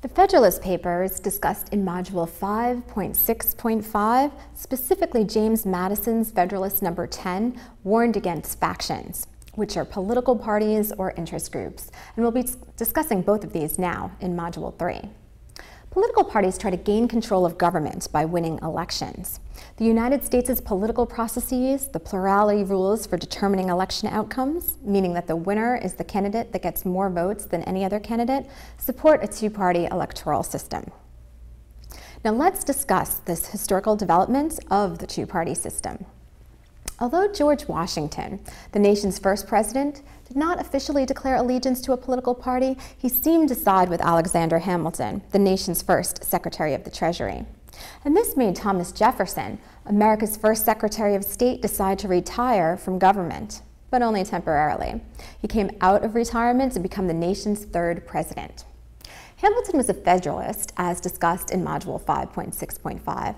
The Federalist Papers discussed in Module 5.6.5, specifically James Madison's Federalist Number 10, warned against factions, which are political parties or interest groups, and we'll be discussing both of these now in Module 3. Political parties try to gain control of government by winning elections. The United States' political processes, the plurality rules for determining election outcomes, meaning that the winner is the candidate that gets more votes than any other candidate, support a two-party electoral system. Now let's discuss this historical development of the two-party system. Although George Washington, the nation's first president, did not officially declare allegiance to a political party, he seemed to side with Alexander Hamilton, the nation's first Secretary of the Treasury. And this made Thomas Jefferson, America's first Secretary of State, decide to retire from government, but only temporarily. He came out of retirement to become the nation's third president. Hamilton was a Federalist, as discussed in Module 5.6.5,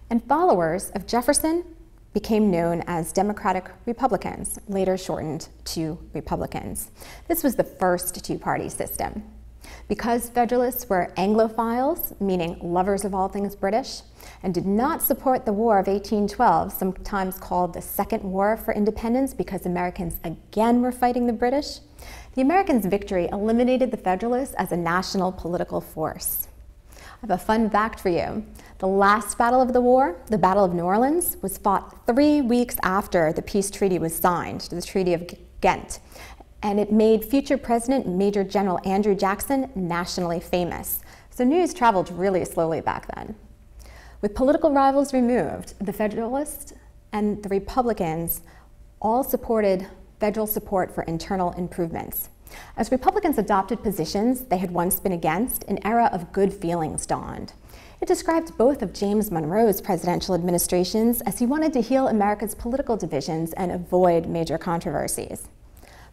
and followers of Jefferson became known as Democratic Republicans, later shortened to Republicans. This was the first two-party system. Because Federalists were Anglophiles, meaning lovers of all things British, and did not support the War of 1812, sometimes called the Second War for Independence because Americans again were fighting the British, the Americans' victory eliminated the Federalists as a national political force. I have a fun fact for you. The last battle of the war, the Battle of New Orleans, was fought 3 weeks after the peace treaty was signed, the Treaty of Ghent, and it made future President Major General Andrew Jackson nationally famous. So news traveled really slowly back then. With political rivals removed, the Federalists and the Republicans all supported federal support for internal improvements. As Republicans adopted positions they had once been against, an era of good feelings dawned. It described both of James Monroe's presidential administrations as he wanted to heal America's political divisions and avoid major controversies.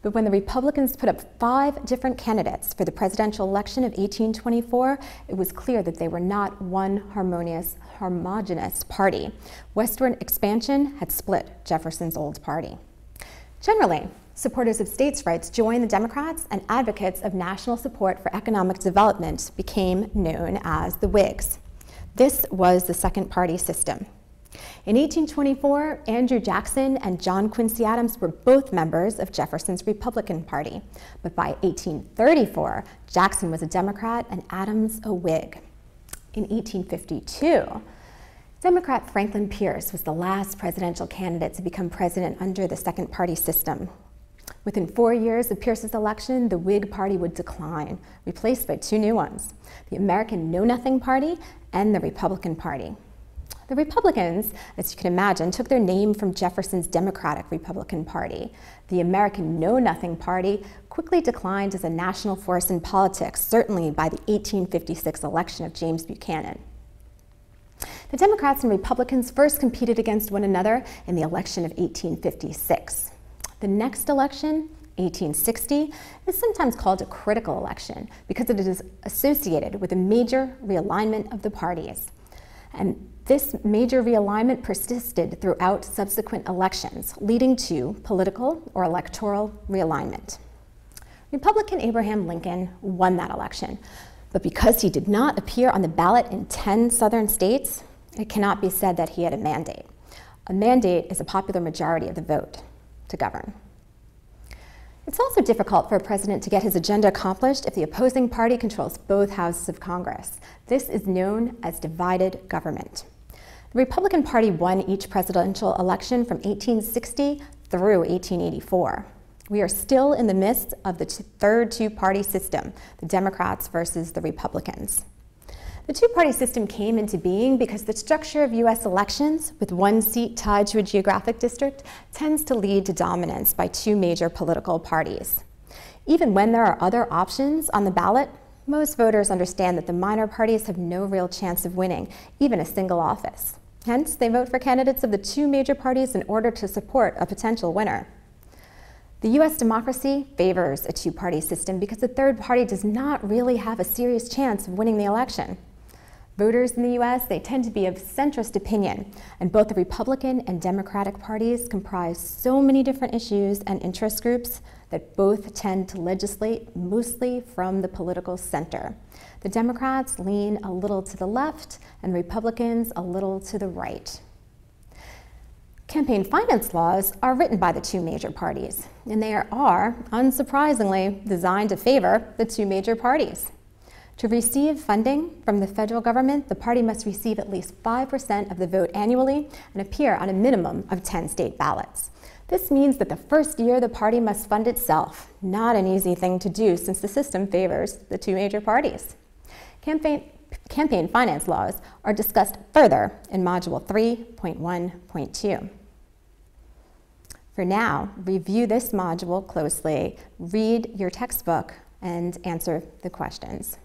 But when the Republicans put up 5 different candidates for the presidential election of 1824, it was clear that they were not one homogeneous party. Westward expansion had split Jefferson's old party. Generally, supporters of states' rights joined the Democrats, and advocates of national support for economic development became known as the Whigs. This was the second-party system. In 1824, Andrew Jackson and John Quincy Adams were both members of Jefferson's Republican Party, but by 1834, Jackson was a Democrat and Adams a Whig. In 1852, Democrat Franklin Pierce was the last presidential candidate to become president under the second-party system. Within 4 years of Pierce's election, the Whig Party would decline, replaced by 2 new ones, the American Know-Nothing Party and the Republican Party. The Republicans, as you can imagine, took their name from Jefferson's Democratic Republican Party. The American Know-Nothing Party quickly declined as a national force in politics, certainly by the 1856 election of James Buchanan. The Democrats and Republicans first competed against one another in the election of 1856. The next election, 1860, is sometimes called a critical election because it is associated with a major realignment of the parties. And this major realignment persisted throughout subsequent elections, leading to political or electoral realignment. Republican Abraham Lincoln won that election, but because he did not appear on the ballot in 10 southern states, it cannot be said that he had a mandate. A mandate is a popular majority of the vote to govern. It's also difficult for a president to get his agenda accomplished if the opposing party controls both houses of Congress. This is known as divided government. The Republican Party won each presidential election from 1860 through 1884. We are still in the midst of the third two-party system, the Democrats versus the Republicans. The two-party system came into being because the structure of U.S. elections, with one seat tied to a geographic district, tends to lead to dominance by 2 major political parties. Even when there are other options on the ballot, most voters understand that the minor parties have no real chance of winning, even a single office. Hence, they vote for candidates of the 2 major parties in order to support a potential winner. The U.S. democracy favors a two-party system because the third party does not really have a serious chance of winning the election. Voters in the U.S., they tend to be of centrist opinion, and both the Republican and Democratic parties comprise so many different issues and interest groups that both tend to legislate mostly from the political center. The Democrats lean a little to the left, and Republicans a little to the right. Campaign finance laws are written by the two major parties, and they are, unsurprisingly, designed to favor the two major parties. To receive funding from the federal government, the party must receive at least 5% of the vote annually and appear on a minimum of 10 state ballots. This means that the first year the party must fund itself. Not an easy thing to do since the system favors the two major parties. Campaign finance laws are discussed further in Module 3.1.2. For now, review this module closely, read your textbook, and answer the questions.